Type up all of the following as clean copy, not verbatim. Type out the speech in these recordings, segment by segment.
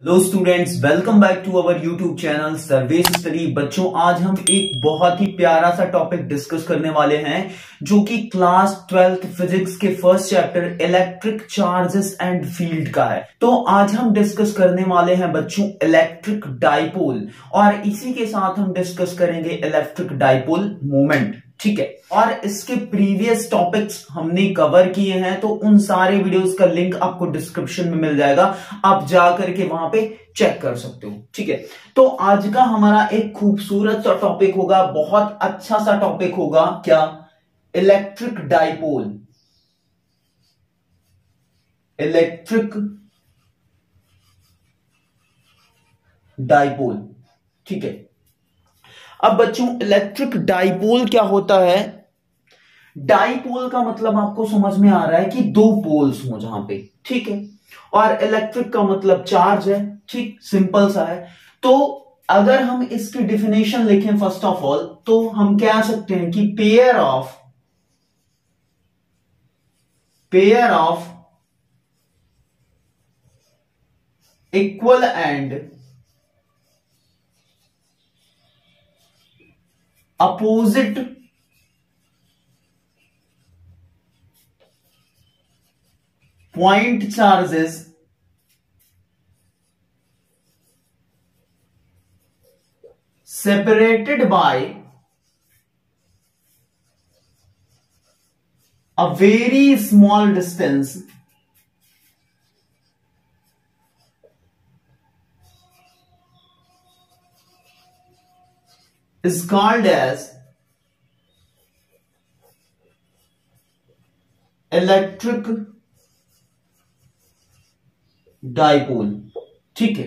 Hello students, welcome back to our YouTube channel Sarvesh study. बच्चों, आज हम एक बहुत ही प्यारा सा टॉपिक डिस्कस करने वाले हैं जो कि क्लास 12th फिजिक्स के first chapter electric charges and field का है। तो आज हम डिस्कस करने वाले हैं बच्चों इलेक्ट्रिक डाइपोल, और इसी के साथ हम डिस्कस करेंगे इलेक्ट्रिक डाइपोल मोमेंट। ठीक है, और इसके प्रीवियस टॉपिक्स हमने कवर किए हैं, तो उन सारे वीडियोस का लिंक आपको डिस्क्रिप्शन में मिल जाएगा, आप जा करके वहां पे चेक कर सकते हो। ठीक है, तो आज का हमारा एक खूबसूरत सा टॉपिक होगा, बहुत अच्छा सा टॉपिक होगा। क्या? Electric dipole. Electric dipole. ठीक है, अब बच्चों इलेक्ट्रिक डाइपोल क्या होता है? डाइपोल का मतलब आपको समझ में आ रहा है कि दो पोल्स हो जहां पे। ठीक है, और इलेक्ट्रिक का मतलब चार्ज है। ठीक, सिंपल सा है। तो अगर हम इसकी डिफिनेशन लिखें फर्स्ट ऑफ ऑल, तो हम कह सकते हैं कि pair of equal and opposite point charges separated by a very small distance is called as electric dipole. ठीक है,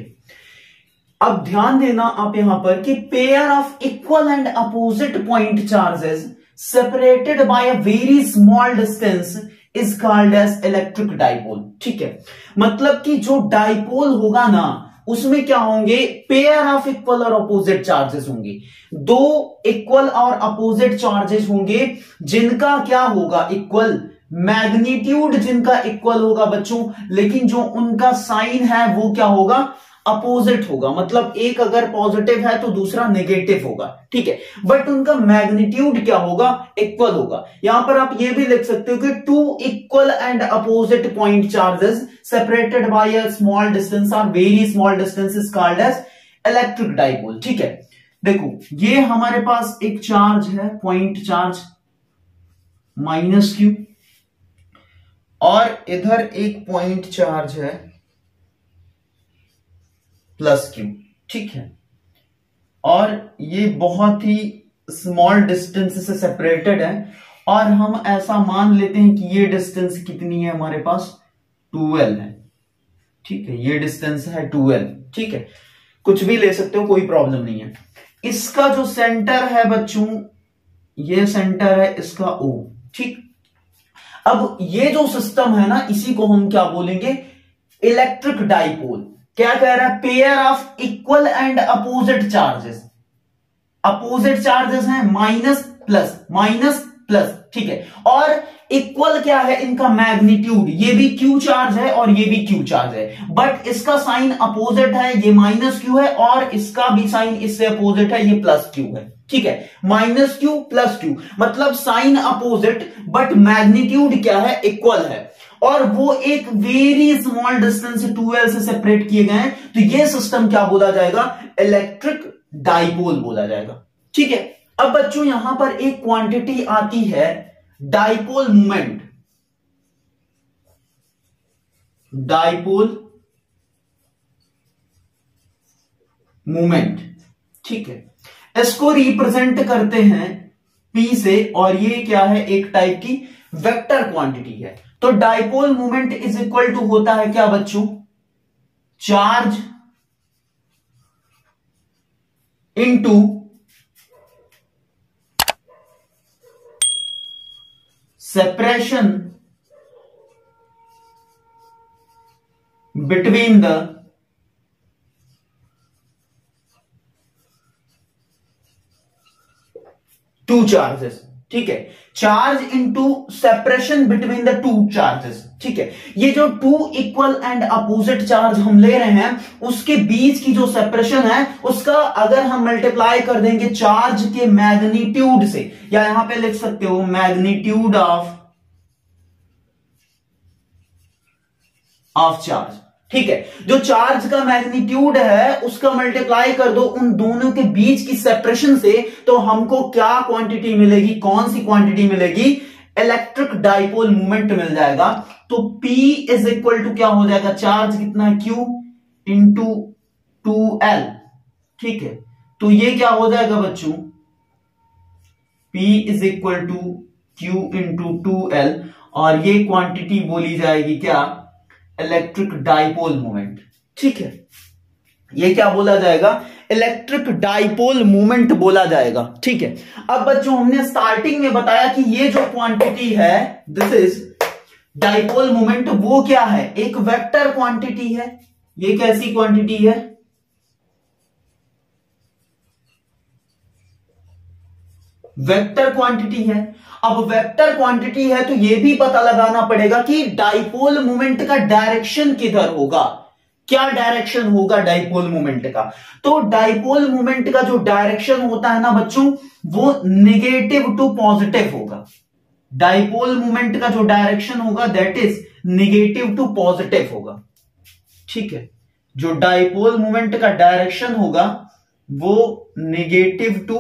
अब ध्यान देना आप यहां पर कि pair of equal and opposite point charges separated by a very small distance is called as electric dipole. ठीक है, मतलब कि जो डाइपोल होगा ना, उसमें क्या होंगे? पेयर ऑफ इक्वल और अपोजिट चार्जेस होंगे। दो इक्वल और अपोजिट चार्जेस होंगे जिनका क्या होगा? इक्वल। मैग्नीट्यूड जिनका इक्वल होगा बच्चों, लेकिन जो उनका साइन है वो क्या होगा? अपोजिट होगा। मतलब एक अगर पॉजिटिव है तो दूसरा नेगेटिव होगा। ठीक है, बट उनका मैग्नीट्यूड क्या होगा? इक्वल होगा। यहां पर आप ये भी लिख सकते हो कि two equal and opposite point charges separated by a small distance और very small distance is called as electric dipole. ठीक है, देखो ये हमारे पास एक चार्ज है, पॉइंट चार्ज माइनस क्यू, और इधर एक पॉइंट चार्ज है प्लस क्यू। ठीक है, और ये बहुत ही स्मॉल डिस्टेंस से सेपरेटेड है, और हम ऐसा मान लेते हैं कि ये डिस्टेंस कितनी है हमारे पास? 12 है। ठीक है, ये डिस्टेंस है 12। ठीक है, कुछ भी ले सकते हो, कोई प्रॉब्लम नहीं है। इसका जो सेंटर है बच्चों, ये सेंटर है इसका O। ठीक, अब ये जो सिस्टम है ना, इसी को हम क्या बोलेंगे? Electric dipole. क्या कह रहा है? Pair of equal and opposite charges. Opposite charges हैं माइनस प्लस। ठीक है, और इक्वल क्या है? इनका मैग्नीट्यूड। ये भी क्यू चार्ज है और ये भी क्यू चार्ज है, बट इसका साइन अपोजिट है, ये माइनस क्यू है, और इसका भी साइन इससे अपोजिट है, ये प्लस क्यू है। ठीक है, माइनस क्यू प्लस क्यू, मतलब साइन अपोजिट बट मैग्नीट्यूड क्या है? इक्वल है, और वो एक वेरी स्मॉल डिस्टेंस 12 से सेपरेट किए गए हैं। तो ये सिस्टम क्या बोला जाएगा? इलेक्ट्रिक डाइपोल बोला जाएगा। ठीक है, अब बच्चों यहां पर एक क्वांटिटी आती है डाइपोल मोमेंट। Dipole moment. ठीक है, इसको रिप्रेजेंट करते हैं P से, और ये क्या है? एक टाइप की वेक्टर क्वांटिटी है। तो dipole moment is equal to होता है क्या बच्चों? Charge into separation between the two charges. ठीक है, charge into separation between the two charges. ठीक है, ये जो two equal and opposite charge हम ले रहे हैं उसके बीच की जो सेपरेशन है उसका अगर हम मल्टीप्लाई कर देंगे चार्ज के मैग्नीट्यूड से, या यहां पे लिख सकते हो मैग्नीट्यूड ऑफ चार्ज। ठीक है, जो चार्ज का मैग्नीट्यूड है उसका मल्टीप्लाई कर दो उन दोनों के बीच की सेपरेशन से, तो हमको क्या क्वांटिटी मिलेगी, कौन सी क्वांटिटी मिलेगी, इलेक्ट्रिक डाइपोल मोमेंट मिल जाएगा। तो P इज इक्वल टू क्या हो जाएगा, चार्ज कितना है Q इंटू 2L। ठीक है, तो ये क्या हो जाएगा बच्चों, P is equal to Q into 2L, और ये क्वांटिटी बोली जाएगी क्या, इलेक्ट्रिक डाइपोल मोमेंट। ठीक है, ये क्या बोला जाएगा, इलेक्ट्रिक डाइपोल मोमेंट बोला जाएगा। ठीक है, अब बच्चों हमने स्टार्टिंग में बताया कि ये जो क्वांटिटी है दिस इज डाइपोल मोमेंट, वो क्या है, एक वेक्टर क्वांटिटी है। ये कैसी क्वांटिटी है, वेक्टर क्वांटिटी है। अब वेक्टर क्वांटिटी है तो यह भी पता लगाना पड़ेगा कि डाइपोल मोमेंट का डायरेक्शन किधर होगा, क्या डायरेक्शन होगा डाइपोल मोमेंट का। तो डाइपोल मोमेंट का जो डायरेक्शन होता है ना बच्चों, वो नेगेटिव टू पॉजिटिव होगा। डाइपोल मोमेंट का जो डायरेक्शन होगा that is negative to positive होगा। ठीक है, जो डाइपोल मोमेंट का डायरेक्शन होगा वो नेगेटिव टू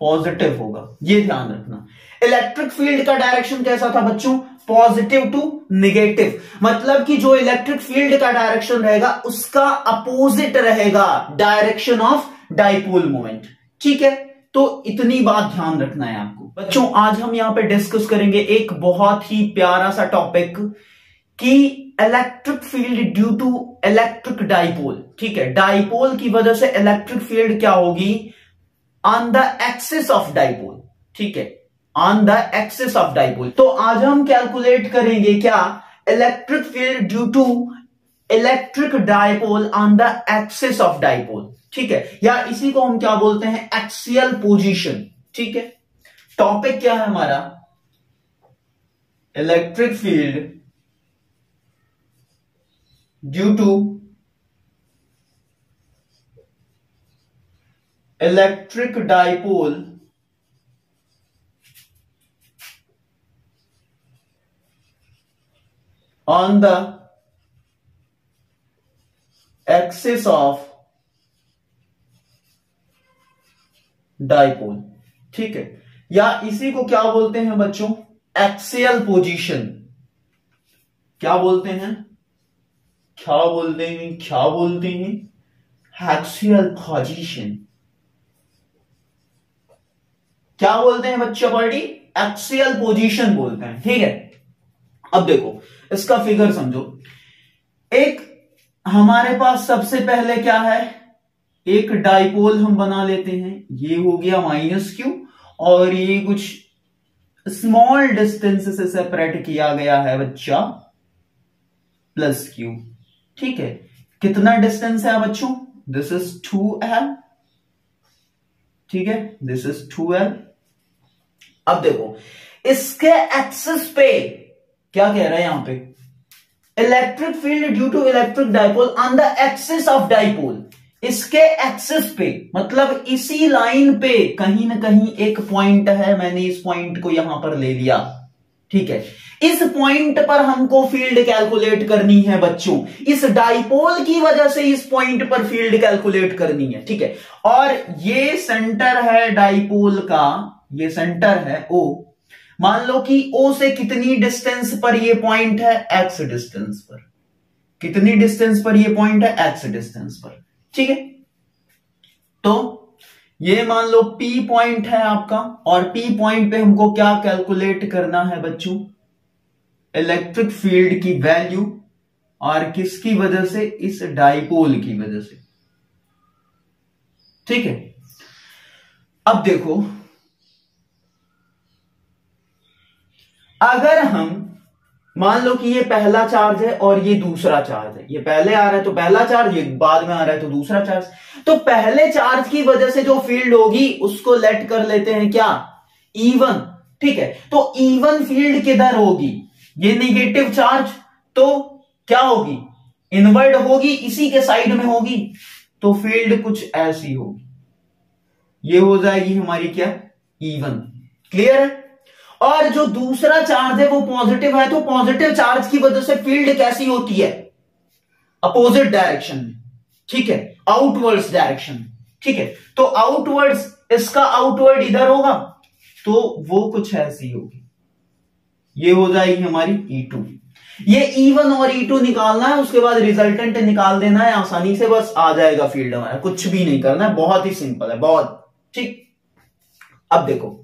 पॉजिटिव होगा, ये ध्यान रखना। इलेक्ट्रिक फील्ड का डायरेक्शन कैसा था बच्चों, पॉजिटिव टू नेगेटिव, मतलब कि जो इलेक्ट्रिक फील्ड का डायरेक्शन रहेगा उसका अपोजिट रहेगा डायरेक्शन ऑफ डाइपोल मोमेंट। ठीक है, तो इतनी बात ध्यान रखना है आपको। बच्चों आज हम यहां पे डिस्कस करेंगे एक बहुत ही प्यारा सा टॉपिक कि electric field due to electric dipole. ठीक है, डाइपोल की वजह से इलेक्ट्रिक फील्ड क्या होगी, on the axis of dipole. ठीक है, on the axis of dipole. तो आज हम कैलकुलेट करेंगे क्या, electric field due to electric dipole on the axis of dipole. ठीक है, या इसी को हम क्या बोलते हैं, एक्सियल पोजीशन। ठीक है, टॉपिक क्या है हमारा, electric field due to electric dipole on the axis of dipole। ठीक है, या इसी को क्या बोलते हैं बच्चों, एक्सियल पोजीशन। क्या बोलते हैं, क्या बोलते हैं, क्या बोलते हैं, एक्सियल पोजीशन। क्या बोलते हैं बच्चों, बॉडी एक्सियल पोजीशन बोलते हैं। ठीक है, अब देखो इसका फिगर समझो। एक हमारे पास सबसे पहले क्या है, एक डाइपोल हम बना लेते हैं, ये हो गया -q, और ये कुछ स्मॉल डिस्टेंस से सेपरेट किया गया है बच्चा +q। ठीक है, कितना डिस्टेंस है बच्चों, दिस इज 2l। ठीक है, दिस इज 2l। अब देखो इसके एक्सिस पे क्या कह रहा है यहां पे, electric field due to electric dipole on the axis of dipole. इसके एक्सिस पे मतलब इसी लाइन पे कहीं ना कहीं एक पॉइंट है, मैंने इस पॉइंट को यहां पर ले लिया। ठीक है, इस पॉइंट पर हमको फील्ड कैलकुलेट करनी है बच्चों, इस डाइपोल की वजह से इस पॉइंट पर फील्ड कैलकुलेट करनी है। ठीक है, और ये सेंटर है डाइपोल का, ये सेंटर है O। मान लो कि O से कितनी डिस्टेंस पर ये पॉइंट है, x डिस्टेंस पर। कितनी डिस्टेंस पर ये पॉइंट है, x डिस्टेंस पर। ठीक है, तो ये मान लो P पॉइंट है आपका, और P पॉइंट पे हमको क्या कैलकुलेट करना है बच्चों, इलेक्ट्रिक फील्ड की वैल्यू, और किसकी वजह से, इस डाइपोल की वजह से। ठीक है, अब देखो अगर हम मान लो कि ये पहला चार्ज है और ये दूसरा चार्ज है, ये पहले आ रहा है तो पहला चार्ज, ये बाद में आ रहा है तो दूसरा चार्ज। तो पहले चार्ज की वजह से जो फील्ड होगी उसको लेट कर लेते हैं क्या, इवन, ठीक है। तो इवन फील्ड किधर होगी, ये नेगेटिव चार्ज तो क्या होगी, इनवर्ड होगी, इसी के साइड में होगी, तो फील्ड कुछ ऐसी होगी, ये हो जाएगी हमारी क्या, इवन। क्लियर है। और जो दूसरा चार्ज है वो पॉजिटिव है, तो पॉजिटिव चार्ज की वजह से फील्ड कैसी होती है, अपोजिट डायरेक्शन में, ठीक है, आउटवर्ड्स डायरेक्शन, ठीक है। तो आउटवर्ड्स, इसका आउटवर्ड इधर होगा, तो वो कुछ ऐसी होगी, ये हो जाएगी हमारी E2। ये E1 और E2 निकालना है, उसके बाद रिजल्टेंट निकाल देना है, आसानी से बस आ जाएगा फील्ड हमारा, कुछ भी नहीं करना है, बहुत ही सिंपल है, बहुत ठीक। अब देखो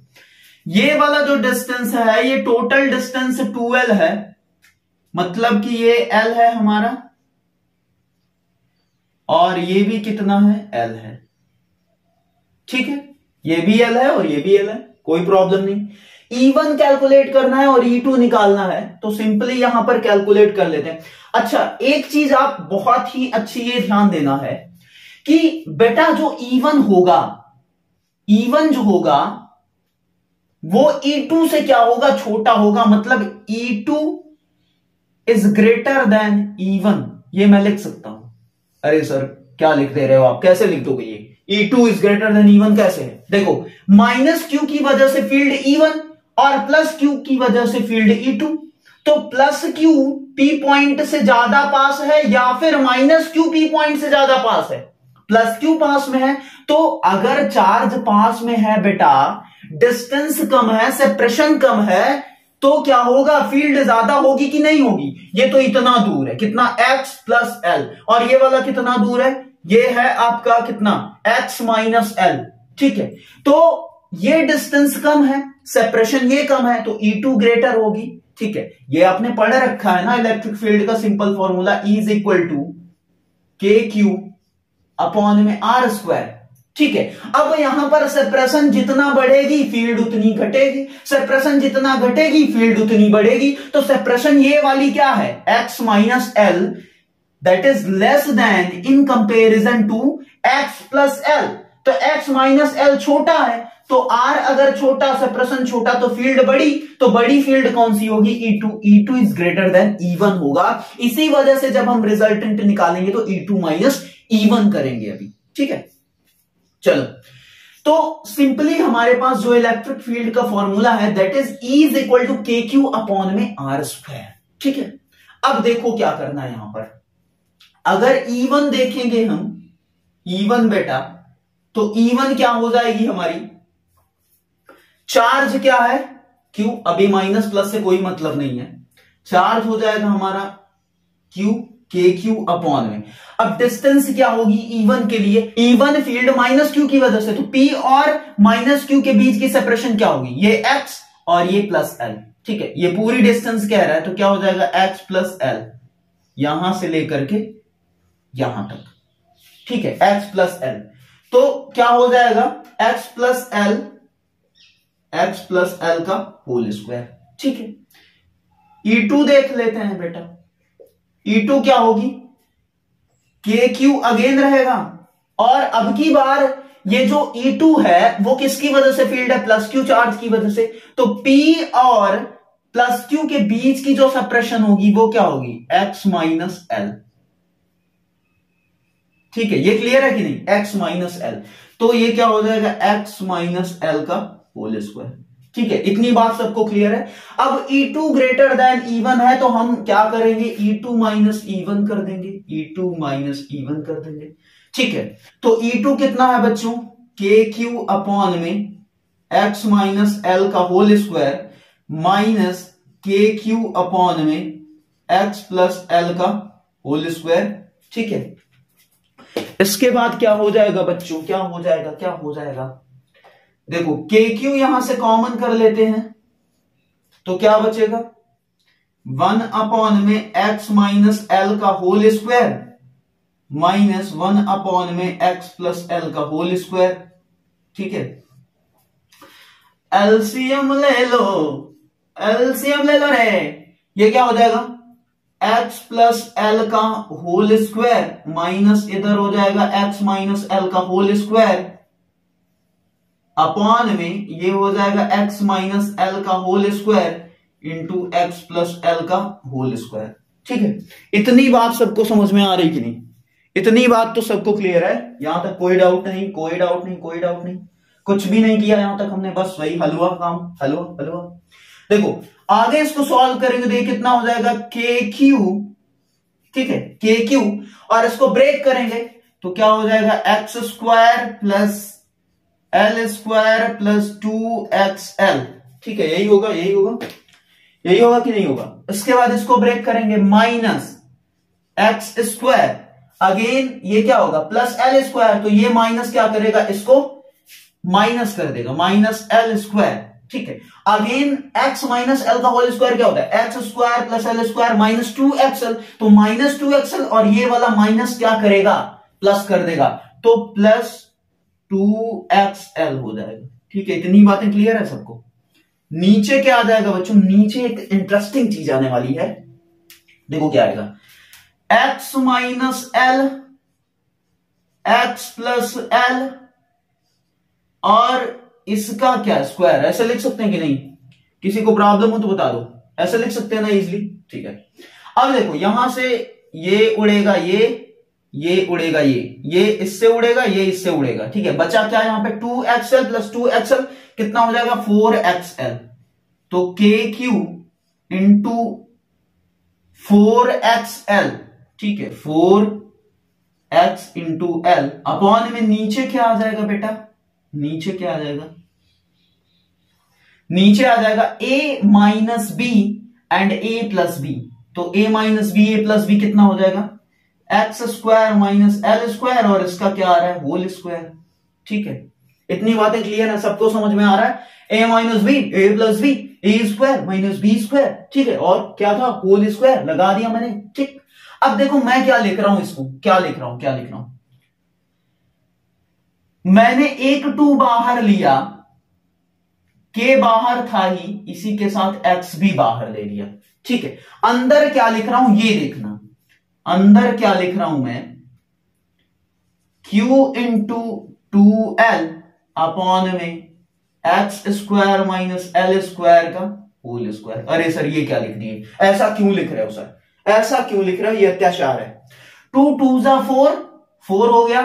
ये वाला जो डिस्टेंस है, ये टोटल डिस्टेंस 2L है, मतलब कि ये L है हमारा, और ये भी कितना है, L है, ठीक है। ये भी L है और ये भी L है, कोई प्रॉब्लम नहीं। E1 कैलकुलेट करना है और E2 निकालना है, तो सिंपली यहां पर कैलकुलेट कर लेते हैं। अच्छा, एक चीज आप बहुत ही अच्छी ये ध्यान देना है कि बेटा जो E1 होगा, E1 जो होगा वो E2 से क्या होगा, छोटा होगा, मतलब E2 is greater than E1। ये मैं लिख सकता हूं। अरे सर क्या लिख दे रहे हो आप, कैसे लिख दोगे ये, E2 is greater than E1 कैसे है? देखो, माइनस क्यू की वजह से फील्ड E1 और प्लस क्यू की वजह से फील्ड E2, तो प्लस क्यू P पॉइंट से ज्यादा पास है या फिर माइनस क्यू P पॉइंट से ज्यादा पास है? प्लस क्यू पास में है। तो अगर चार्ज पास में है बेटा, डिस्टेंस कम है, सेपरेशन कम है, तो क्या होगा, फील्ड ज्यादा होगी कि नहीं होगी? ये तो इतना दूर है, कितना, x प्लस एल, और ये वाला कितना दूर है, ये है आपका कितना, x माइनस एल, ठीक है। तो ये डिस्टेंस कम है, सेपरेशन ये कम है, तो E2 ग्रेटर होगी, ठीक है। ये आपने पढ़ रखा है ना इलेक्ट्रिक फील्ड का simple formula, E is equal to KQ upon में R², ठीक है। अब यहां पर सेपरेशन जितना बढ़ेगी फील्ड उतनी घटेगी, सेपरेशन जितना घटेगी फील्ड उतनी बढ़ेगी, तो सेपरेशन ये वाली क्या है, x minus l, that is less than in comparison to x plus l. तो x माइनस एल छोटा है, तो r अगर छोटा, सेपरेशन छोटा, तो फील्ड बड़ी, तो बड़ी फील्ड कौन सी होगी, E2। E2 is greater than E1 होगा। इसी वजह से जब हम रिजल्टेंट निकालेंगे तो E2 माइनस E1 करेंगे अभी, ठीक है। चलो, तो सिंपली हमारे पास जो इलेक्ट्रिक फील्ड का फॉर्मूला है, that is E is equal to KQ upon में R², ठीक है। अब देखो क्या करना है यहां पर, अगर E1 देखेंगे हम, E1 बेटा, तो E1 क्या हो जाएगी हमारी, चार्ज क्या है Q, अभी माइनस प्लस से कोई मतलब नहीं है, चार्ज हो जाएगा हमारा Q KQ अपॉन में। अब डिस्टेंस क्या होगी E1 के लिए, E1 फील्ड माइनस Q की वजह से, तो P और माइनस Q के बीच की सेपरेशन क्या होगी, ये x और ये प्लस L, ठीक है। ये पूरी डिस्टेंस कह रहा है, तो क्या हो जाएगा x प्लस L, यहां से लेकर के यहां तक, ठीक है, x प्लस L। तो क्या हो जाएगा x प्लस L का होल स्क्वायर, ठीक है। E2 देख लेते हैं बेटा, E2 क्या होगी, KQ अगेन रहेगा, और अब की बार ये जो E2 है वो किसकी वजह से फील्ड है, प्लस Q चार्ज की वजह से, तो P और प्लस Q के बीच की जो सेपरेशन होगी वो क्या होगी, x माइनस एल, ठीक है। ये क्लियर है कि नहीं, x माइनस एल, तो ये क्या हो जाएगा, x माइनस एल का होल स्क्वायर, ठीक है। इतनी बात सबको क्लियर है। अब E2 ग्रेटर देन E1 है, तो हम क्या करेंगे, E2 माइनस E1 कर देंगे, E2 माइनस E1 कर देंगे, ठीक है। तो E2 कितना है बच्चों, KQ अपॉन में x माइनस एल का whole square minus KQ upon में x प्लस एल का होल स्क्वायर, ठीक है। इसके बाद क्या हो जाएगा बच्चों, क्या हो जाएगा, देखो KQ यहां से कॉमन कर लेते हैं, तो क्या बचेगा, 1 अपॉन में x माइनस एल का होल स्क्वायर माइनस 1 अपॉन में x प्लस एल का होल स्क्वायर, ठीक है। एलसीएम ले लो रे, ये क्या हो जाएगा, x प्लस एल का होल स्क्वायर माइनस इधर हो जाएगा x माइनस एल का होल स्क्वायर अपॉन में ये हो जाएगा x माइनस एल का whole square into x plus l का होल स्क्वायर। ठीक है, इतनी बात सबको समझ में आ रही कि नहीं? इतनी बात तो सबको क्लियर है? यहां तक कोई डाउट नहीं, कोई डाउट नहीं, कोई डाउट नहीं, कुछ भी नहीं किया यहां तक हमने, बस वही हलवा काम, हलवा हलवा। देखो आगे इसको सॉल्व करेंगे तो ये कितना हो जाएगा के क्यू, ठीक है, के क्यू, और इसको ब्रेक करेंगे तो क्या हो जाएगा x square plus l square plus 2xl। ठीक है, यही होगा, यही होगा, यही होगा कि नहीं होगा? इसके बाद इसको ब्रेक करेंगे माइनस एक्स स्क्वायर, अगेन ये क्या होगा प्लस एल स्क्वायर, तो ये माइनस क्या करेगा, इसको माइनस कर देगा, माइनस एल स्क्वायर। ठीक है, अगेन एक्स माइनस एल का होल स्क्वायर क्या होता है, x square plus l square minus 2xl, तो माइनस 2xl और ये वाला माइनस क्या करेगा, प्लस कर देगा, तो प्लस 2xl हो जाएगा। ठीक है, इतनी बातें क्लियर है सबको? नीचे क्या आ जाएगा बच्चों, नीचे एक इंटरेस्टिंग चीज आने वाली है, देखो क्या आएगा, x minus L x plus L और इसका क्या स्क्वायर, ऐसे लिख सकते हैं कि नहीं? किसी को प्रॉब्लम हो तो बता दो, ऐसे लिख सकते हैं ना इजीली? ठीक है, अब देखो यहां से ये उड़ेगा, ये उड़ेगा, ये इससे उड़ेगा, ये इससे उड़ेगा। ठीक है, बचा क्या यहां पे 2xl प्लस 2xl कितना हो जाएगा 4xl, तो के क्यू इंटू 4xl। ठीक है, 4x इंटू एल अपॉन में नीचे क्या आ जाएगा बेटा, नीचे क्या आ जाएगा, नीचे आ जाएगा a minus b and a plus b, तो a minus b a plus b कितना हो जाएगा x square minus l square, और इसका क्या आ रहा है होल स्क्वायर। ठीक है, इतनी बातें क्लियर है, सबको समझ में आ रहा है? a minus b a plus b, a square minus b square. ठीक है, और क्या था होल स्क्वायर लगा दिया मैंने। ठीक, अब देखो मैं क्या लिख रहा हूं, इसको क्या लिख रहा हूं, क्या लिख रहा हूं, मैंने एक 2 बाहर लिया, के बाहर था ही, इसी के साथ एक्स भी बाहर ले लिया। ठीक है, अंदर क्या लिख रहा हूं ये देखना, अंदर क्या लिख रहा हूं मैं, Q इंटू 2l अपॉन में x square minus l square का होल स्क्वायर। अरे सर ये क्या लिख दिए, ऐसा क्यों लिख रहे हो सर, ऐसा क्यों लिख रहे हो, ये अत्याचार है। 2 2 जा 4, 4 हो गया,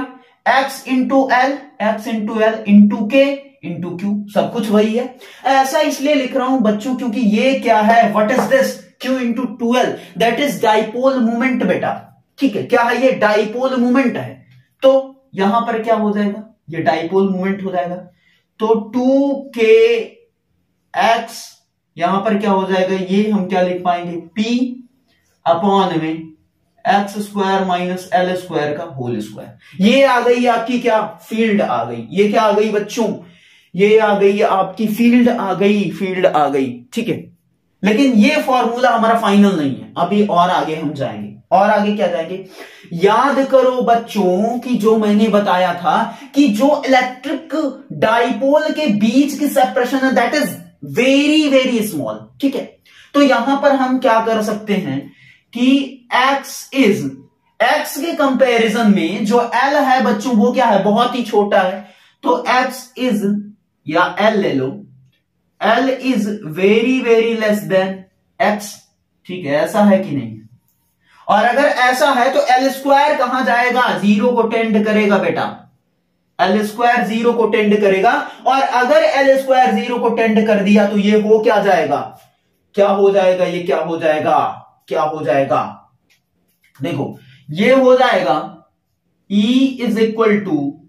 x into L, x into L into के इंटू क्यू, सब कुछ वही है। ऐसा इसलिए लिख रहा हूं बच्चों क्योंकि ये क्या है, what is this, Q into 2l, that is dipole movement बेटा। ठीक है, क्या है ये, डाइपोल मूवमेंट है, तो यहां पर क्या हो जाएगा, ये डाइपोल मूवमेंट हो जाएगा, तो 2k x यहां पर क्या हो जाएगा, ये हम क्या लिख पाएंगे p अपॉन में x square minus l square का होल स्क्वायर। ये आ गई आपकी क्या फील्ड आ गई, ये क्या आ गई बच्चों, ये आ गई आपकी फील्ड आ गई, फील्ड आ गई। ठीक है, लेकिन ये फॉर्मूला हमारा फाइनल नहीं है, अभी और आगे हम जाएंगे, और आगे क्या जाएंगे, याद करो बच्चों कि जो मैंने बताया था कि जो इलेक्ट्रिक डाइपोल के बीच की सेपरेशन है that is very very small. ठीक है, तो यहां पर हम क्या कर सकते हैं कि x के कंपैरिजन में जो l है बच्चों वो क्या है, बहुत ही छोटा है, तो x इज या l ले लो, l is very very less than x। ठीक है, ऐसा है कि नहीं, और अगर ऐसा है तो एल स्क्वायर कहां जाएगा, 0 को टेंड करेगा बेटा, एल स्क्वायर 0 को टेंड करेगा, और अगर एल स्क्वायर 0 को टेंड कर दिया तो ये हो क्या जाएगा, क्या हो जाएगा, ये क्या हो जाएगा, क्या हो जाएगा, देखो ये हो जाएगा E is equal to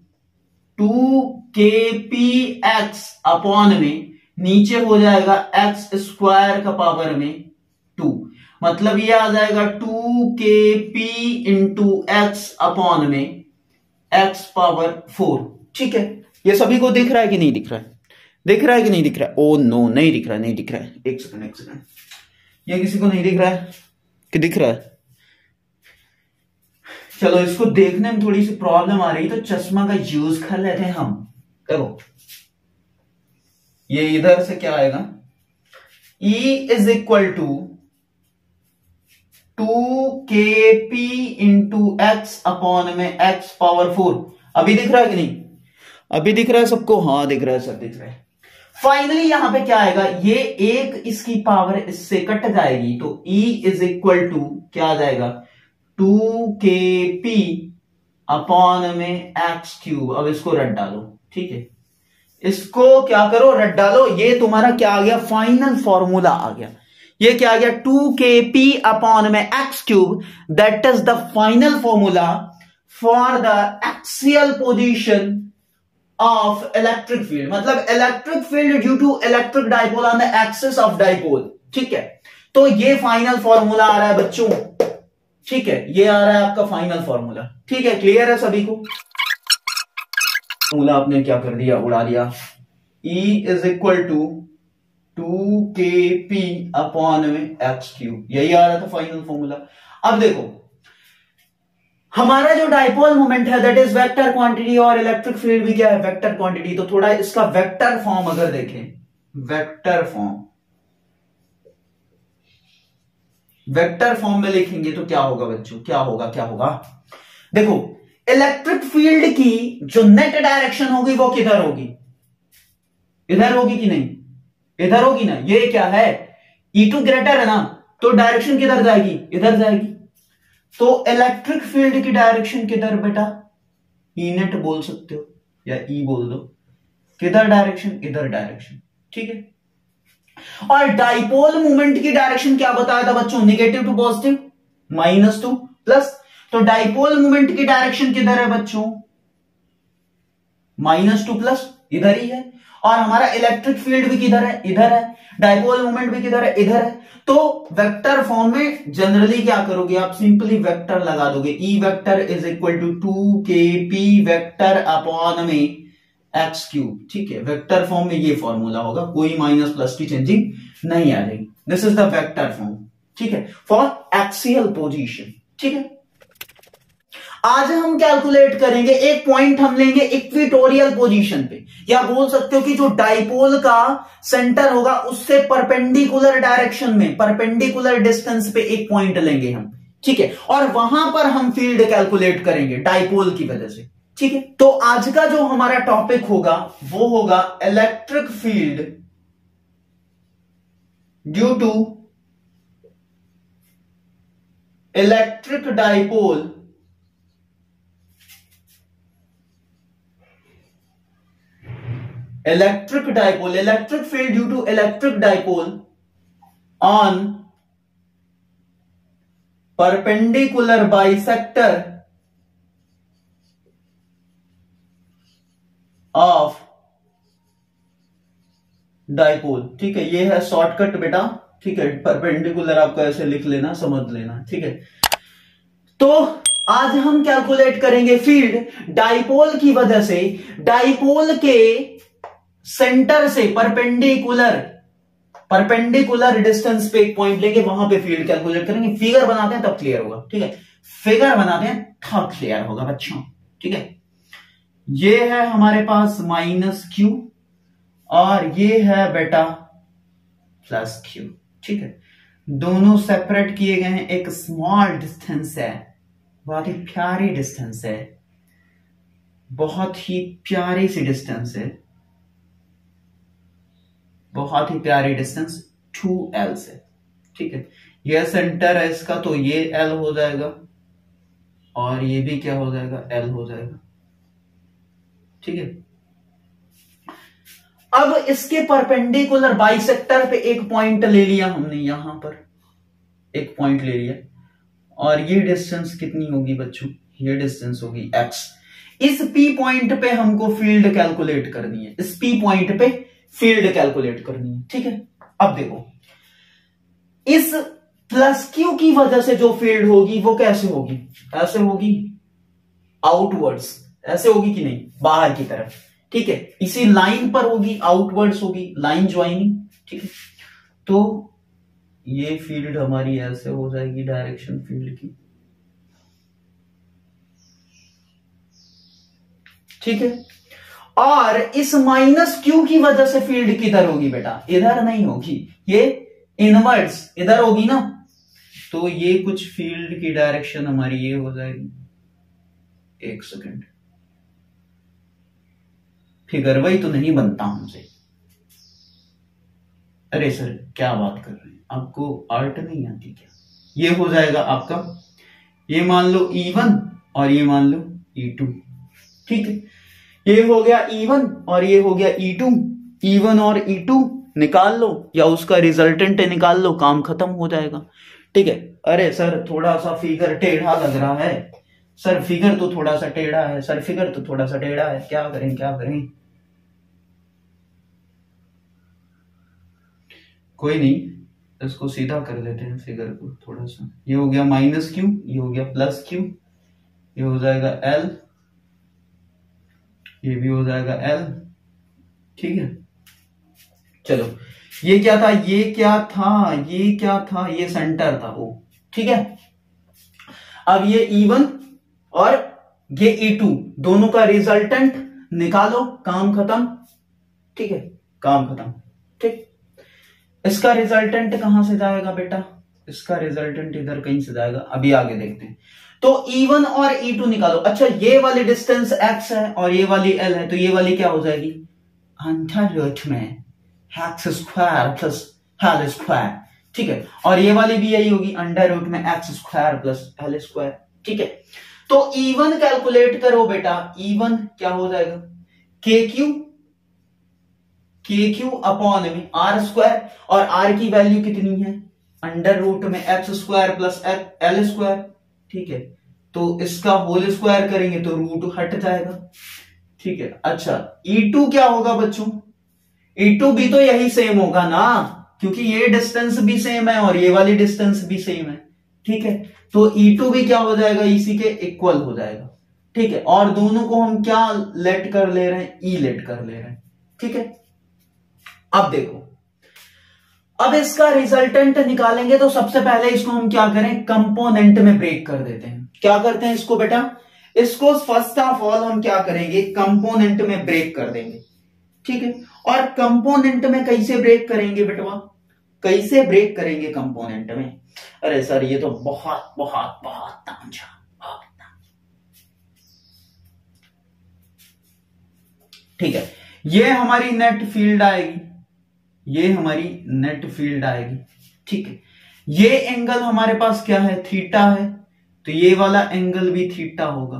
2kpx upon में नीचे हो जाएगा एक्स स्क्वायर का पावर में 2, मतलब ये आ जाएगा 2kp इंटू एक्स अपॉन में एक्स पावर 4। ठीक है, ये सभी को दिख रहा है कि नहीं दिख रहा है, दिख रहा है कि नहीं दिख रहा है, ओ नो नहीं दिख रहा है, नहीं दिख रहा है, एक सेकंड एक सेकंड, ये किसी को नहीं दिख रहा है कि दिख रहा है, चलो इसको देखने में थोड़ी सी प्रॉब्लम आ रही तो चश्मा का यूज कर लेते हैं हम। देखो ये इधर से क्या आएगा, E is equal to 2kp into x upon में एक्स पावर 4, अभी दिख रहा है कि नहीं, अभी दिख रहा है सबको? हाँ दिख रहा है सर, दिख रहा है। फाइनली यहां पे क्या आएगा, ये एक इसकी पावर इससे कट जाएगी, तो E इज इक्वल टू क्या आ जाएगा, 2kp अपॉन में एक्स क्यूब। अब इसको रट डालो, ठीक है, इसको क्या करो, रट डालो। ये तुम्हारा क्या आ गया, फाइनल फॉर्मूला आ गया। ये क्या आ गया, 2kp अपॉन में x cube, that is the final formula for the axial position of electric field, मतलब electric field due to electric dipole on the axis of dipole. ठीक है, तो ये फाइनल फॉर्मूला आ रहा है बच्चों, ठीक है, ये आ रहा है आपका फाइनल फॉर्मूला। ठीक है, क्लियर है सभी को? फॉर्मूला आपने क्या कर दिया, उड़ा दिया। E is equal to 2kp upon में एक्स क्यूब, यही आ रहा था फाइनल फॉर्मूला। अब देखो, हमारा जो डाइपोल मोमेंट है दैट इज वेक्टर क्वांटिटी, और इलेक्ट्रिक फील्ड भी क्या है, वेक्टर क्वांटिटी। तो थोड़ा इसका वेक्टर फॉर्म अगर देखें, वेक्टर फॉर्म में लिखेंगे तो क्या होगा बच्चों, क्या होगा, क्या होगा, देखो इलेक्ट्रिक फील्ड की जो नेट डायरेक्शन होगी वो किधर होगी, इधर होगी कि नहीं, इधर होगी ना। ये क्या है, E2 ग्रेटर है ना, तो डायरेक्शन किधर जाएगी, इधर जाएगी। तो इलेक्ट्रिक फील्ड की डायरेक्शन किधर बेटा, ई नेट बोल सकते हो या ई बोल दो, किधर डायरेक्शन, इधर डायरेक्शन। ठीक है, और डाइपोल मोमेंट की डायरेक्शन क्या बताया था बच्चों, नेगेटिव टू पॉजिटिव, -2 प्लस। तो डाइपोल मोमेंट की डायरेक्शन किधर है बच्चों, -2 प्लस, इधर ही है। और हमारा इलेक्ट्रिक फील्ड भी किधर है, इधर है। डाइपोल मोमेंट भी किधर है, इधर है। तो वेक्टर फॉर्म में जनरली क्या करोगे आप, सिंपली वेक्टर लगा दोगे, E vector is equal to 2kp vector upon में एक्स क्यूब। ठीक है, वेक्टर फॉर्म में ये फॉर्मूला होगा, कोई माइनस प्लस की चेंजिंग नहीं आ रही। This is the vector form, ठीक है, फॉर एक्सियल पोजीशन। ठीक है, आज हम कैलकुलेट करेंगे, एक पॉइंट हम लेंगे इक्वेटोरियल पोजीशन पे, या बोल सकते हो कि जो डाइपोल का सेंटर होगा उससे परपेंडिकुलर डायरेक्शन में, परपेंडिकुलर डिस्टेंस पे एक पॉइंट लेंगे हम। ठीक है, और वहां पर हम फील्ड कैलकुलेट करेंगे डाइपोल की वजह से। ठीक है, तो आज का जो हमारा टॉपिक होगा वो होगा electric field due to electric dipole electric field due to electric dipole on perpendicular bisector of dipole. ठीक है, ये है शॉर्टकट बेटा। ठीक है, परपेंडिकुलर आपको ऐसे लिख लेना, समझ लेना। ठीक है, तो आज हम कैलकुलेट करेंगे फील्ड डाइपोल की वजह से, डाइपोल के सेंटर से परपेंडिकुलर डिस्टेंस पे एक पॉइंट लेके वहां पे फील्ड कैलकुलेट करेंगे। फिगर बनाते हैं तब क्लियर होगा। ठीक है, फिगर बनाते हैं तब क्लियर होगा बच्चों। ठीक है, ये है हमारे पास -q और ये है बेटा +q। ठीक है, दोनों सेपरेट किए गए हैं, एक स्मॉल डिस्टेंस है, बहुत ही प्यारी डिस्टेंस है, बहुत ही प्यारी सी डिस्टेंस है, बहुत ही प्यारी डिस्टेंस 2l से। ठीक है, यह सेंटर है इसका, तो ये l हो जाएगा और ये भी क्या हो जाएगा, l हो जाएगा। ठीक है, अब इसके परपेंडिकुलर बाइसेक्टर पे एक पॉइंट ले लिया हमने, यहां पर एक पॉइंट ले लिया, और ये डिस्टेंस कितनी होगी बच्चों, ये डिस्टेंस होगी x। इस P पॉइंट पे हमको फील्ड कैलकुलेट करनी है, इस P पॉइंट पे फील्ड कैलकुलेट करनी है। ठीक है, अब देखो इस +q की वजह से जो फील्ड होगी वो कैसे होगी, ऐसे होगी, आउटवर्ड्स, ऐसे होगी कि नहीं, बाहर की तरफ। ठीक है, इसी लाइन पर होगी, आउटवर्ड्स होगी, लाइन ज्वाइनिंग। ठीक है, तो ये फील्ड हमारी ऐसे हो जाएगी, डायरेक्शन फील्ड की। ठीक है, और इस -q की वजह से फील्ड किधर होगी बेटा, इधर नहीं होगी, ये इनवर्ड्स इधर होगी ना। तो ये कुछ फील्ड की डायरेक्शन हमारी ये हो जाएगी, एक सेकंड, फिगर, वही तो नहीं बनता हमसे। अरे सर क्या बात कर रहे हैं, आपको आर्ट नहीं आती क्या? ये हो जाएगा आपका, ये मान लो E1 और ये मान लो E2, ठीक है। ये हो गया E1 और ये हो गया E2, E1 और E2 निकाल लो या उसका रिजल्टेंट निकाल लो, काम खत्म हो जाएगा, ठीक है। अरे सर थोड़ा सा फिगर टेढ़ा लग रहा है, सर फिगर तो थोड़ा सा टेढ़ा है, सर फिगर तो थोड़ा सा टेढ़ा है, क्या करें क्या करें? कोई नहीं, इसको सीधा कर लेते हैं फिगर को थोड़ा सा। ये हो गया -Q, ये हो गया +Q, ये हो जाएगा L, ये भी हो जाएगा L, ठीक है। चलो ये क्या था, ये क्या था, ये क्या था, ये सेंटर था वो, ठीक है। अब ये E1 और ये E2 दोनों का रिजल्टेंट निकालो, काम खत्म, ठीक है, काम खत्म, ठीक। इसका रिजल्टेंट कहां से जाएगा बेटा? इसका रिजल्टेंट इधर कहीं से जाएगा, अभी आगे देखते हैं। तो E1 और E2 निकालो। अच्छा ये वाली डिस्टेंस x है और ये वाली L है, तो ये वाली क्या हो जाएगी? अंडर रूट में x square plus L square, ठीक है। और ये वाली भी यही होगी, अंडर रूट में x square plus L square, ठीक है। तो E1 कैलकुलेट करो बेटा, E1 क्या हो जाएगा? KQ अपॉन में R स्क्वायर, और R की वैल्यू कितनी है? अंडर रूट में x square plus L square, ठीक है। तो इसका होल स्क्वायर करेंगे तो रूट हट जाएगा, ठीक है। अच्छा E2 क्या होगा बच्चों? E2 भी तो यही सेम होगा ना, क्योंकि ये डिस्टेंस भी सेम है और ये वाली डिस्टेंस भी सेम है, ठीक है। तो E2 भी क्या हो जाएगा? इसी के इक्वल हो जाएगा, ठीक है। और दोनों को हम क्या लेट कर ले रहे हैं? E लेट कर ले रहे हैं, ठीक है। अब देखो, अब इसका रिजल्टेंट निकालेंगे तो सबसे पहले इसको हम क्या करें? कंपोनेंट में ब्रेक कर देते हैं। क्या करते हैं इसको बेटा? इसको फर्स्ट ऑफ ऑल हम क्या करेंगे? कंपोनेंट में ब्रेक कर देंगे, ठीक है। और कंपोनेंट में कैसे ब्रेक करेंगे बेटवा? कैसे ब्रेक करेंगे कंपोनेंट में? अरे सर ये तो बहुत बहुत बहुत तांझा, ठीक है। ये हमारी नेट फील्ड आएगी, ये हमारी नेट फील्ड आएगी, ठीक है। ये एंगल हमारे पास क्या है? थीटा है, तो ये वाला एंगल भी थीटा होगा।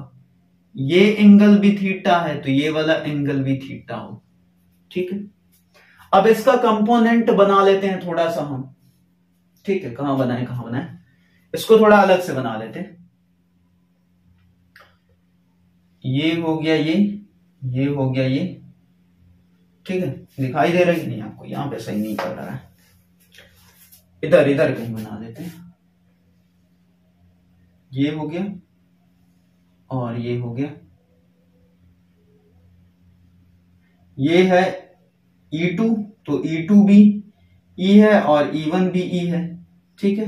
ये एंगल भी थीटा है, तो ये वाला एंगल भी थीटा होगा, ठीक है। अब इसका कंपोनेंट बना लेते हैं थोड़ा सा हम, ठीक है। कहां बनाए? इसको थोड़ा अलग से बना लेते हैं। ये हो गया ये हो गया ये, ठीक है। दिखाई दे रहा है कि नहीं आपको? यहां पे सही नहीं कर रहा है, इधर इधर कहीं बना देते हैं। ये हो गया और ये हो गया, ये है E2, तो E2 भी E है और E1 भी E है, ठीक है।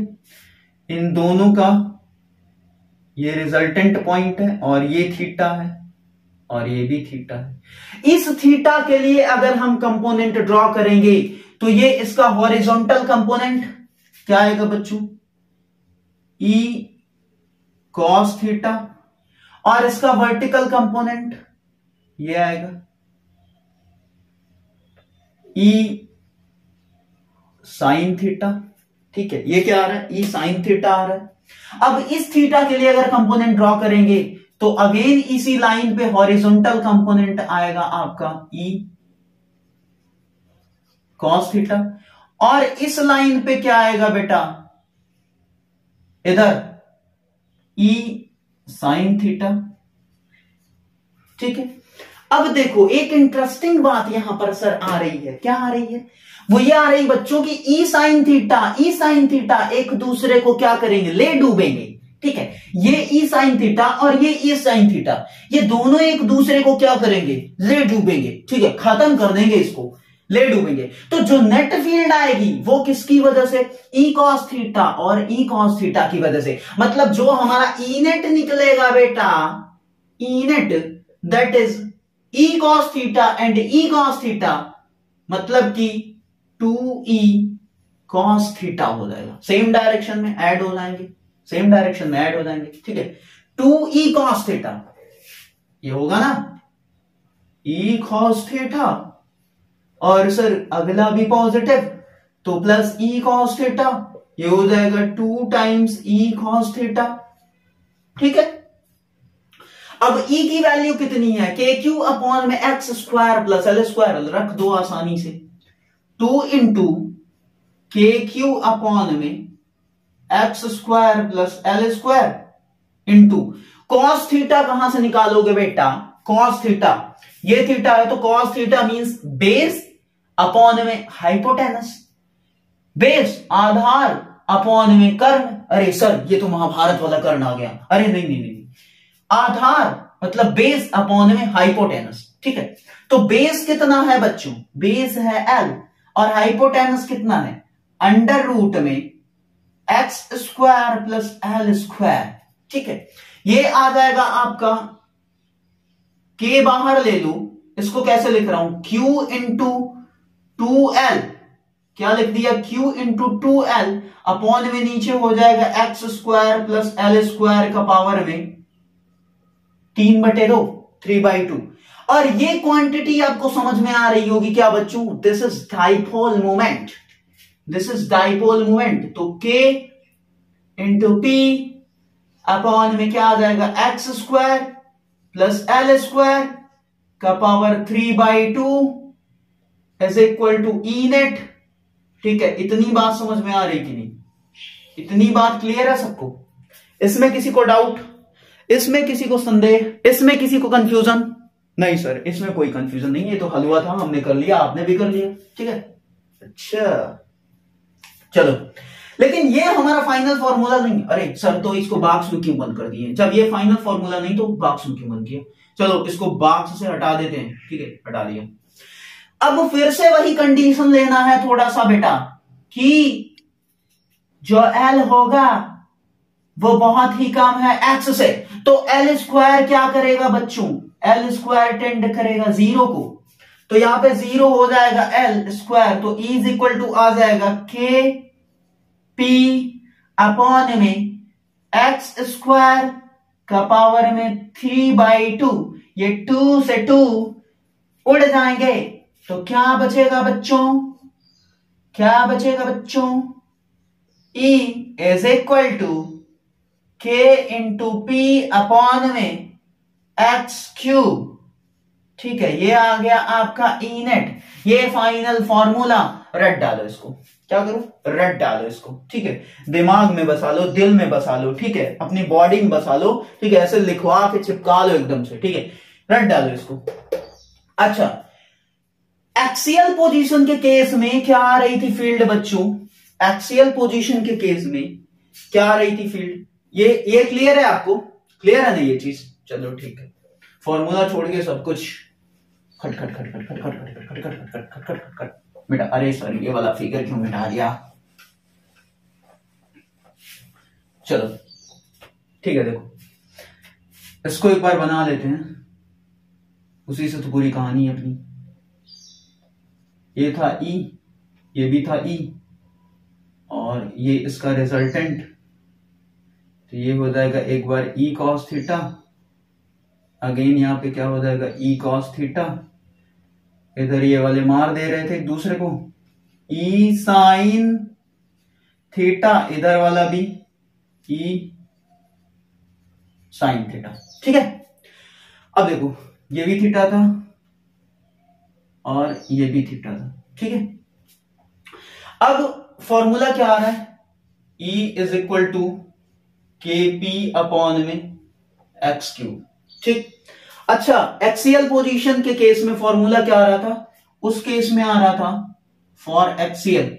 इन दोनों का ये रिजल्टेंट पॉइंट है और ये थीटा है और ये भी थीटा है। इस थीटा के लिए अगर हम कंपोनेंट ड्रॉ करेंगे तो ये इसका हॉरिजॉन्टल कंपोनेंट क्या आएगा बच्चों? E cos थीटा, और इसका वर्टिकल कंपोनेंट ये आएगा E sin थीटा, ठीक है। ये क्या आ रहा है? E sin थीटा आ रहा है। अब इस थीटा के लिए अगर कंपोनेंट ड्रॉ करेंगे तो अगेन इसी लाइन पे हॉरिजॉन्टल कंपोनेंट आएगा आपका E cos थीटा, और इस लाइन पे क्या आएगा बेटा? इधर E sin थीटा, ठीक है। अब देखो एक इंटरेस्टिंग बात यहां पर सर आ रही है। क्या आ रही है? वो ये आ रही बच्चों की E sin थीटा एक दूसरे को क्या करेंगे? ले डूबेंगे, ठीक है। ये E sin थीटा और ये E sin थीटा, ये दोनों एक दूसरे को क्या करेंगे? ले डूबेंगे, ठीक है। खत्म कर देंगे इसको, ले डूबेंगे। तो जो नेट फील्ड आएगी वो किसकी वजह से? E cos थीटा और E cos थीटा की वजह से। मतलब जो हमारा E नेट निकलेगा बेटा, E net that is E cos theta and E cos theta, मतलब कि 2E cos थीटा हो जाएगा। सेम डायरेक्शन में ऐड हो जाएंगे, सेम डायरेक्शन में ऐड हो जाएंगे, ठीक है। 2E cos थीटा ये होगा ना, ई कॉस थीटा, और सर अगला भी पॉजिटिव तो प्लस ई कॉस थीटा, ये हो जाएगा 2 टाइम्स ई कॉस थीटा। ठीक है, अब ई की वैल्यू कितनी है, के क्यू अपॉन में x square plus l square, रख दो आसानी से, 2 इंटू के क्यू अपॉन में x square plus l square into cos theta कहां से निकालोगे बेटा, कॉस थीटा, ये थीटा है तो cos theta means base upon में हाइपोटेनस, बेस आधार अपॉन में कर्ण, अरे सर ये तो महाभारत वाला कर्ण आ गया, अरे नहीं नहीं नहीं, आधार मतलब बेस अपॉन में हाइपोटेनस। ठीक है, तो बेस कितना है बच्चों, बेस है एल, और हाइपोटेनस कितना है, अंडर रूट में x square plus l square. ठीक है, ये आ जाएगा आपका, के बाहर ले लो, इसको कैसे लिख रहा हूं, Q इंटू 2L, क्या लिख दिया, Q इंटू 2L अपॉन में नीचे हो जाएगा x square plus l square का पावर में 3/2, 3/2। और ये क्वांटिटी आपको समझ में आ रही होगी क्या बच्चों, this is dipole moment, this is dipole moment, तो K इंटू P अपॉन में क्या आ जाएगा, x square plus l square का power 3/2 is equal to E net. ठीक है, इतनी बात समझ में आ रही कि नहीं, इतनी बात क्लियर है सबको, इसमें किसी को डाउट, इसमें किसी को संदेह, इसमें किसी को कंफ्यूजन, नहीं सर इसमें कोई कंफ्यूजन नहीं है, ये तो हलवा था, हमने कर लिया, आपने भी कर लिया। ठीक है, अच्छा चलो, लेकिन ये हमारा फाइनल फॉर्मूला नहीं, अरे सर तो इसको बॉक्स में क्यों बंद कर दिए, जब ये फाइनल फॉर्मूला नहीं तो बॉक्स में क्यों बंद किया, चलो इसको बॉक्स से हटा देते हैं। ठीक है, हटा दिया। अब फिर से वही कंडीशन लेना है थोड़ा सा बेटा, कि जो एल होगा वो बहुत ही कम है एक्स से, तो एल स्क्वायर क्या करेगा बच्चों, एल स्क्वायर टेंड करेगा 0 को, तो यहां पे 0 हो जाएगा एल स्क्वायर, तो इज इक्वल टू आ जाएगा के पी अपॉन में एक्स स्क्वायर का पावर में 3/2, ये 2 से 2 उड़ जाएंगे, तो क्या बचेगा बच्चों, क्या बचेगा बच्चों, E इज इक्वल टू के इंटू पी अपॉन में एक्स क्यूब। ठीक है, ये आ गया आपका ई नेट, ये फाइनल फॉर्मूला, रट डालो इसको, क्या करो, रट डालो इसको। ठीक है, दिमाग में बसा लो, दिल में बसा लो, ठीक है, अपनी बॉडी में बसा लो, ठीक है, ऐसे लिखवा के चिपका लो एकदम से। ठीक है, रट डालो इसको। अच्छा, एक्सियल पोजीशन के केस में क्या आ रही थी फील्ड बच्चों, एक्सियल पोजीशन के केस में क्या आ रही थी फील्ड, ये क्लियर है आपको, क्लियर है ना ये चीज, चलो ठीक है, फॉर्मूला छोड़ के सब कुछ खट खट खट खट खट खट खट खट खट खट खट खट खट खट बेटा, अरे सर ये वाला फिगर क्यों मिटा दिया, चलो ठीक है, देखो इसको एक बार बना लेते हैं, उसी से तो पूरी कहानी है अपनी। ये था ई, ये भी था ई, और ये इसका रिजल्टेंट, तो ये हो जाएगा एक बार ई कॉस थीटा, अगेन यहां पे क्या हो जाएगा ई कॉस थीटा, इधर ये वाले मार दे रहे थे एक दूसरे को, ई साइन थीटा, इधर वाला भी ई साइन थीटा। ठीक है, अब देखो ये भी थीटा था और ये भी थीटा था। ठीक है, अब फॉर्मूला क्या आ रहा है, E इज इक्वल टू के पी अपॉन में एक्स क्यूब। ठीक, अच्छा एक्सियल पोजीशन के केस में फॉर्मूला क्या आ रहा था, उस केस में आ रहा था फॉर एक्सियल,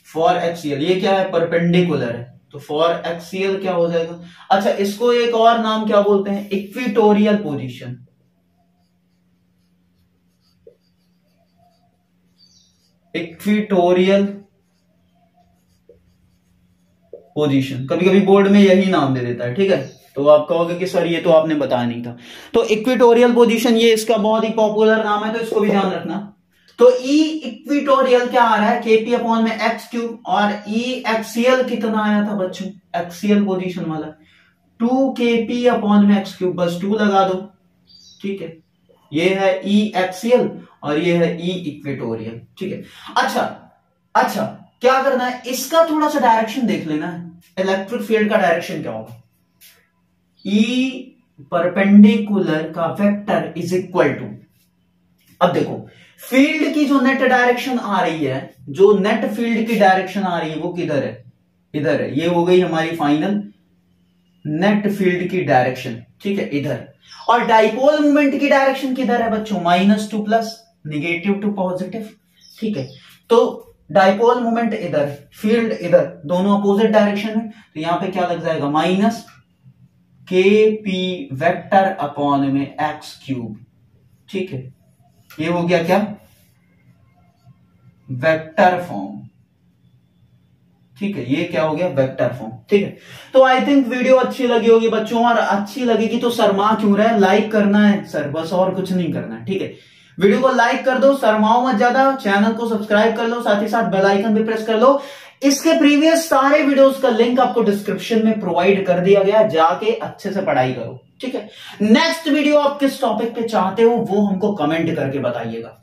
फॉर एक्सियल ये क्या है, परपेंडिकुलर है, तो फॉर एक्सियल क्या हो जाएगा, अच्छा इसको एक और नाम क्या बोलते हैं, इक्विटोरियल पोजीशन, इक्विटोरियल पोजीशन, कभी कभी बोर्ड में यही नाम दे देता है। ठीक है, तो आप कहोगे कि सर ये तो आपने बताया नहीं था, तो इक्विटोरियल पोजीशन ये इसका बहुत ही पॉपुलर नाम है, तो इसको भी ध्यान रखना। तो ई इक्विटोरियल क्या आ रहा है, केपी अपॉन में एक्स क्यूब, और ई एक्सियल कितना आया था बच्चों, एक्सियल पोजीशन वाला 2 केपी अपॉन में एक्स क्यूब, बस 2 लगा दो। ठीक है, ये है ई एक्सियल और ये है ई इक्वेटोरियल, ठीक है। अच्छा क्या करना है, इसका थोड़ा सा डायरेक्शन देख लेना है, इलेक्ट्रिक फील्ड का डायरेक्शन क्या होगा, ई परपेंडिकुलर का वेक्टर इज इक्वल टू, अब देखो फील्ड की जो नेट डायरेक्शन आ रही है, जो नेट फील्ड की डायरेक्शन आ रही है वो किधर है, इधर है, ये हो गई हमारी फाइनल नेट फील्ड की डायरेक्शन, ठीक है, इधर। और डाइपोल मोमेंट की डायरेक्शन किधर है बच्चों, -2 प्लस, नेगेटिव टू पॉजिटिव, ठीक है। तो डाइपोल मोमेंट इधर, फील्ड इधर, दोनों अपोजिट डायरेक्शन में, तो यहां पे क्या लग जाएगा, माइनस KP वेक्टर अपॉन में एक्स क्यूब, ठीक है। ये हो गया क्या, वेक्टर फॉर्म, ठीक है, ये क्या हो गया, वेक्टर फॉर्म, ठीक है। तो आई थिंक वीडियो अच्छी लगी होगी बच्चों, और अच्छी लगेगी तो शर्मा क्यों रहे, लाइक करना है सर, बस और कुछ नहीं करना है, ठीक है। वीडियो को लाइक कर दो, शर्माओ मत ज्यादा, चैनल को सब्सक्राइब कर लो, साथ ही साथ बेल आइकन भी प्रेस कर लो। इसके प्रीवियस सारे वीडियोस का लिंक आपको डिस्क्रिप्शन में प्रोवाइड कर दिया गया, जाके अच्छे से पढ़ाई करो, ठीक है। नेक्स्ट वीडियो आप किस टॉपिक पे चाहते हो वो हमको कमेंट करके बताइएगा।